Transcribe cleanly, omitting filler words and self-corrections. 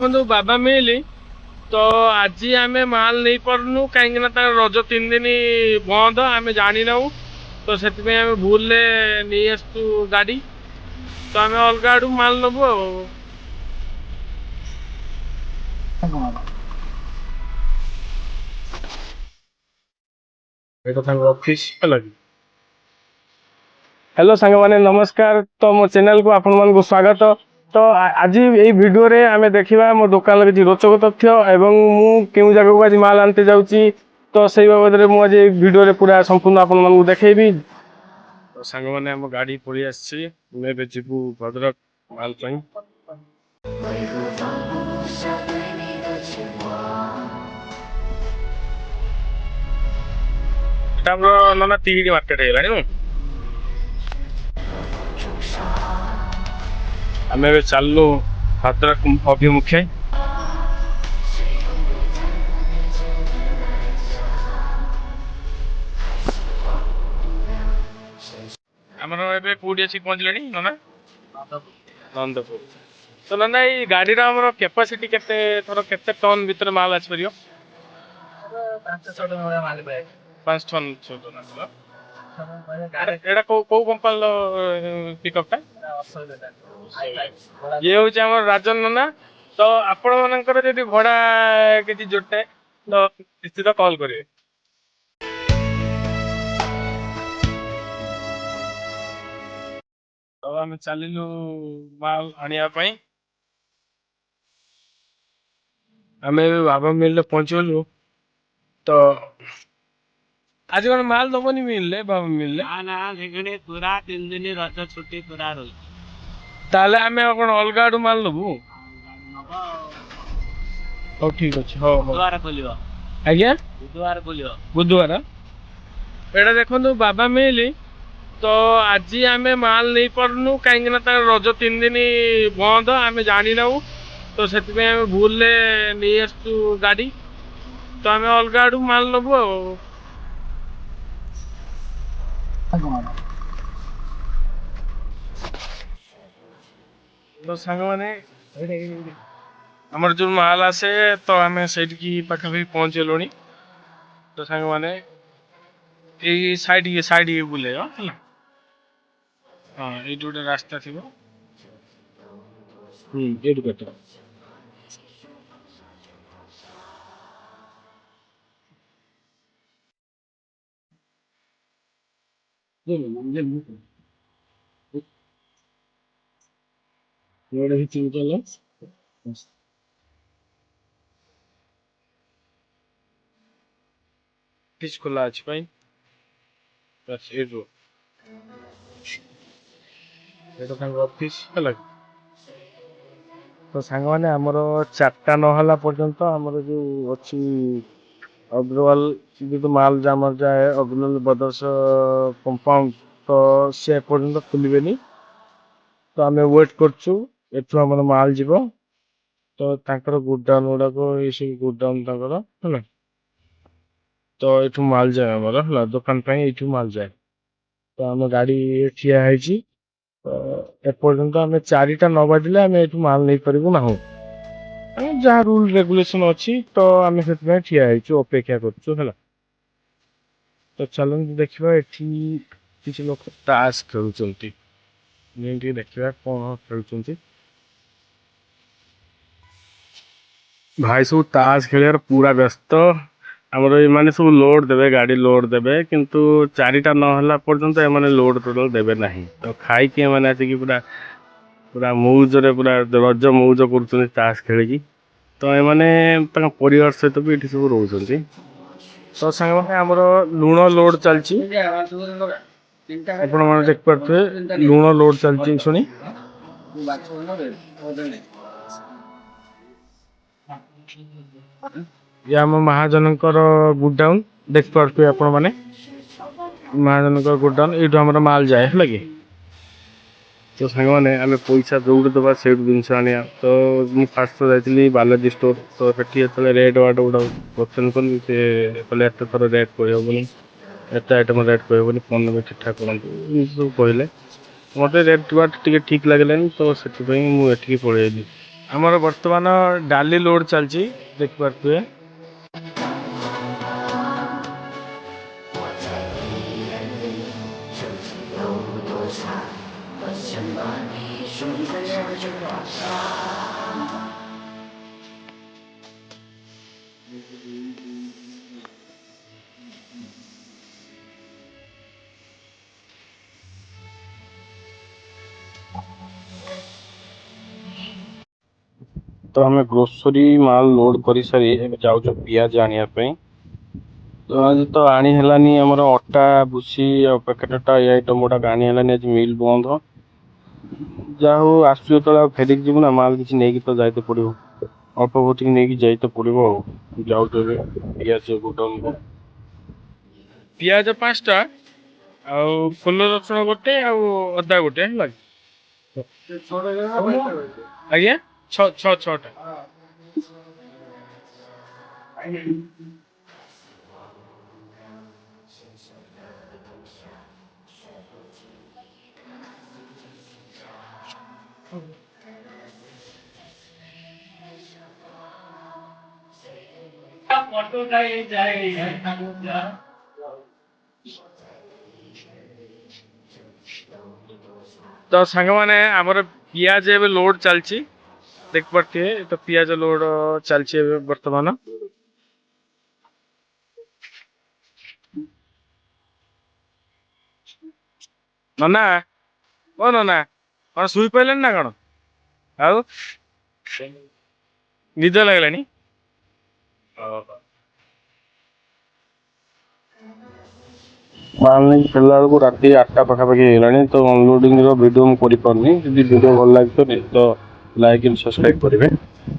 ଦେଖନ୍ତୁ ବାବା ମିଳିଲି ତ ଆଜି ଆମେ ମାଲ ନେଇ ପାରୁନୁ କାହିଁକି ନା ତାର ରଜ 3 ଦିନ ବନ୍ଦ ଆମେ ଜାଣିନାଉ ତ ସେଥିପାଇଁ ଆମେ ଭୁଲରେ ନେଇ ଆସିଛୁ ଗାଡ଼ି ତ ଆମେ ଅଲଗା ଆଡ଼ୁ ମାଲ ନେବୁ ଆଉ। ଏଇଟା ତାଙ୍କ ଅଫିସ ହେଲା କି। ହ୍ୟାଲୋ ସାଙ୍ଗମାନେ ନମସ୍କାର। ତ ମୋ ଚ୍ୟାନେଲକୁ ଆପଣମାନଙ୍କୁ ସ୍ୱାଗତ। ତ ଆଜି ଏଇ ଭିଡ଼ିଓରେ ଆମେ ଦେଖିବା ମୋ ଦୋକାନର କିଛି ରୋଚକ ତଥ୍ୟ ଏବଂ ମୁଁ କେଉଁ ଜାଗାକୁ ଆଜି ମାଲ ଆଣିତେ ଯାଉଛି ତ ସେଇ ବାବଦରେ ମୁଁ ଆଜି ଭିଡ଼ିଓରେ ପୁରା ସମ୍ପୂର୍ଣ୍ଣ ଆପଣମାନଙ୍କୁ ଦେଖେଇବି। ତ ସାଙ୍ଗମାନେ ଆମ ଗାଡ଼ି ପଳେଇ ଆସିଛି, ଆମେ ଏବେ ଯିବୁ ଭଦ୍ରକ ମାଲ ପାଇଁ। এটা আমরা ননা তিহিଡ଼ି মার্কেট ହେଇଗଲାଣି। ଆମେ ଏବେ ଚାଲିଲୁ ଭଦ୍ରକ ଅଭିମୁଖେ। ଆମର ଏବେ କୋଉଠି ଆସିକି ପହଞ୍ଚିଲାଣି ନନା? ନନ୍ଦପୁର। ତ ନନା ଏଇ ଗାଡ଼ିର ଆମର କ୍ୟାପାସିଟି କେତେ, ଧର କେତେ ଟନ୍ ଭିତରେ ମାଲ ଆସିପାରିବ? 5-6 ଟନ୍ ଭଳିଆ ମାଲ ପାଏ। 5 ଟନ୍ 6 ଟନ୍ ଆସିବ। ଏଇଟା କୋଉ କମ୍ପାନୀର ପିକଅପ୍ ଟା? ଇଏ ହେଉଛି ଆମର ରାଜନ ନନା। ତ ଆପଣମାନଙ୍କର ଯଦି ଭଡ଼ା କିଛି ଜୁଟେ ତ ନିଶ୍ଚିତ କଲ୍ କରିବେ। ତ ଆମେ ଚାଲିଲୁ ମାଲ ଆଣିବା ପାଇଁ। ଆମେ ଏବେ ବାବା ମିଲରେ ପହଞ୍ଚିଗଲୁ। ତ ଆଜି କଣ ମାଲ ଦବନି ମିଲରେ? ବାବା ମିଲରେ ନା ସେখানে ପୁରା 3 ଦିନ ରଜ ଛୁଟି ପୁରା ରହୁଛି। ତାହେଲେ ଆମେ କଣ ଅଲଗା ଆଡୁ ମାଲ ନବୁ? ହଉ ଠିକ ଅଛି। ହଉ ହଉ ବୁଧବାର ଖୋଲିବ। ଆଜ୍ଞା ବୁଧବାର ଖୋଲିବ। ବୁଧବାର। ଏଇଟା ଦେଖନ୍ତୁ ବାବା ମିଲି ତ ଆଜି ଆମେ ମାଲ ନେଇ ପାରୁନୁ କାହିଁକି ନା ତାର ରଜ 3 ଦିନ ବନ୍ଦ ଆମେ ଜାଣିନାଉ ତ ସେଥିପାଇଁ ଆମେ ଭୁଲରେ ନେଇ ଆସିଛୁ ଗାଡ଼ି ତ ଆମେ ଅଲଗା ଆଡ଼ୁ ମାଲ ନେବୁ ଆଉ। ତ ସାଙ୍ଗମାନେ ଆମର ଯେଉଁ ମାଲ ଆସେ ତ ଆମେ ସେଇଠିକି ପାଖାପାଖି ପହଞ୍ଚିଗଲୁଣି। ତ ସାଙ୍ଗମାନେ ଏଇ ସାଇଡ୍ ବୁଲେଇବ ହେଲା। ହଁ ଏଇଠି ଗୋଟେ ରାସ୍ତା ଥିବ। ଏଇଠୁ କାଟ। ଅଫିସ୍ ଖୋଲା ଅଛି ପାଇଁ ଏଇଠୁ ଏଇଟା ତାଙ୍କ ଅଫିସ୍ ହେଲା। ତ ସାଙ୍ଗମାନେ ଆମର 4ଟା ନହେଲା ପର୍ଯ୍ୟନ୍ତ ଆମର ଯେଉଁ ଅଛି ଅଗ୍ରୱାଲ ଯେହେତୁ ମାଲ ଆମର ଯାଏ ଅଗ୍ରୱାଲ ବ୍ରଦର୍ସ କମ୍ପାଉଣ୍ଡ ତ ସେ ଏପର୍ଯ୍ୟନ୍ତ ଖୋଲିବେନି। ତ ଆମେ ୱେଟ୍ କରୁଛୁ। ଏଠୁ ଆମର ମାଲ ଯିବ ତ ତାଙ୍କର ଗୋଡାଉନ୍ ଗୁଡ଼ାକ ଏଇସବୁ ଗୋଡାଉନ୍ ତାଙ୍କର ହେଲା। ତ ଏଠୁ ମାଲ ଯାଏ ଆମର ହେଲା, ଦୋକାନ ପାଇଁ ଏଇଠୁ ମାଲ ଯାଏ। ତ ଆମ ଗାଡ଼ି ଠିଆ ହେଇଛି। ତ ଏପର୍ଯ୍ୟନ୍ତ ଆମେ 4ଟା ନ ବାଜିଲେ ଆମେ ଏଠୁ ମାଲ ନେଇପାରିବୁ ନାହିଁ। ଯାହା ରୁଲ୍ ରେଗୁଲେସନ୍ ଅଛି ତ ଆମେ ସେଥିପାଇଁ ଠିଆ ହେଇଛୁ, ଅପେକ୍ଷା କରୁଛୁ ହେଲା। ତ ଚାଲନ୍ତୁ ଦେଖିବା ଏଠି କିଛି ଲୋକ ତାସ୍ ଖେଳୁଛନ୍ତି। ଟିକେ ଦେଖିବା କ'ଣ ଖେଳୁଛନ୍ତି। ଭାଇ ସବୁ ତାସ୍ ଖେଳିବାର ପୁରା ବ୍ୟସ୍ତ। ଆମର ଏମାନେ ସବୁ ଲୋଡ୍ ଦେବେ, ଗାଡ଼ି ଲୋଡ୍ ଦେବେ, କିନ୍ତୁ 4ଟା ନହେଲା ପର୍ଯ୍ୟନ୍ତ ଏମାନେ ଲୋଡ୍ ଟୋଟାଲ୍ ଦେବେ ନାହିଁ। ତ ଖାଇକି ଏମାନେ ଆସିକି ପୁରା ମଉଜରେ ପୁରା ରଜ ମଉଜ କରୁଛନ୍ତି ତାସ୍ ଖେଳିକି। ତ ଏମାନେ ତାଙ୍କ ପରିବାର ସହିତ ବି ଏଠି ସବୁ ରହୁଛନ୍ତି। ତ ସାଙ୍ଗମାନେ ଆମର ଲୁଣ ଲୋଡ୍ ଚାଲିଛି, ଆପଣମାନେ ଦେଖିପାରୁଥିବେ ଲୁଣ ଲୋଡ୍ ଚାଲିଛି। ଶୁଣି ଇଏ ଆମ ମହାଜନଙ୍କର ଗୋଡାଉନ୍ ଦେଖିପାରୁଥିବେ ଆପଣମାନେ। ମହାଜନଙ୍କର ଗୋଡାଉନ୍ ଏଇଠୁ ଆମର ମାଲ ଯାଏ ହେଲା କି। ତ ସାଙ୍ଗମାନେ ଆମେ ପଇସା ଯୋଉଠି ଦେବା ସେଇଠୁ ଜିନିଷ ଆଣିବା। ତ ମୁଁ ଫାଷ୍ଟ ଯାଇଥିଲି ବାଲାଜୀ ଷ୍ଟୋର। ତ ସେଠି ଯେତେବେଳେ ରେଟ୍ ବାଟ ଗୁଡ଼ା କ୍ୱେଶ୍ଚନ୍ କଲି ସେ କହିଲେ ଏତେ ଥର ରେଟ୍ କହିହେବନି, ଏତେ ଆଇଟମ୍ ରେଟ୍ କହିହେବନି, ଫୋନ୍ ନମ୍ବର ଠିକ୍ ଠାକ୍ କରନ୍ତୁ ଏମିତି ସବୁ କହିଲେ। ମୋତେ ରେଟ୍ ବାଟ ଟିକେ ଠିକ୍ ଲାଗିଲାନି ତ ସେଥିପାଇଁ ମୁଁ ଏଠିକି ପଳେଇ ଆଇଲି। ଆମର ବର୍ତ୍ତମାନ ଡାଲି ଲୋଡ୍ ଚାଲିଛି ଦେଖିପାରୁଥିବେ। तो आम ग्रोसरी माल लोड कर सारी जाऊँ पियाज आने तो आज तो आनी हेलानी आमर अटा भूसी पैकेटा ये आइटम गुड़ाक आनी हेलानी आज मिल बंद जा हो आसु तो फेरिक जीव ना माल किसी नहीं तो जाते पड़ो अल्प बहुत नहीं जाते पड़ो जाऊ पियाज गोडाउन को पियाज 5टा फुल रसुण गोटे अदा गोटे आज्ञा 6टा तो सांग मैंने आमर पियाज ए लोड चलची देख पारे तो पियाज लोड चलची बर्तमान नना ओ नना कौन शुई पारे ना कौन आउ निद लगलानी माल नहीं फेरला बेलू राति 8टा पाखापाखि होगा तो अनलोडिंग वीडियो मुझे वीडियो भल लगे तो लाइक एंड सब्सक्राइब करेंगे।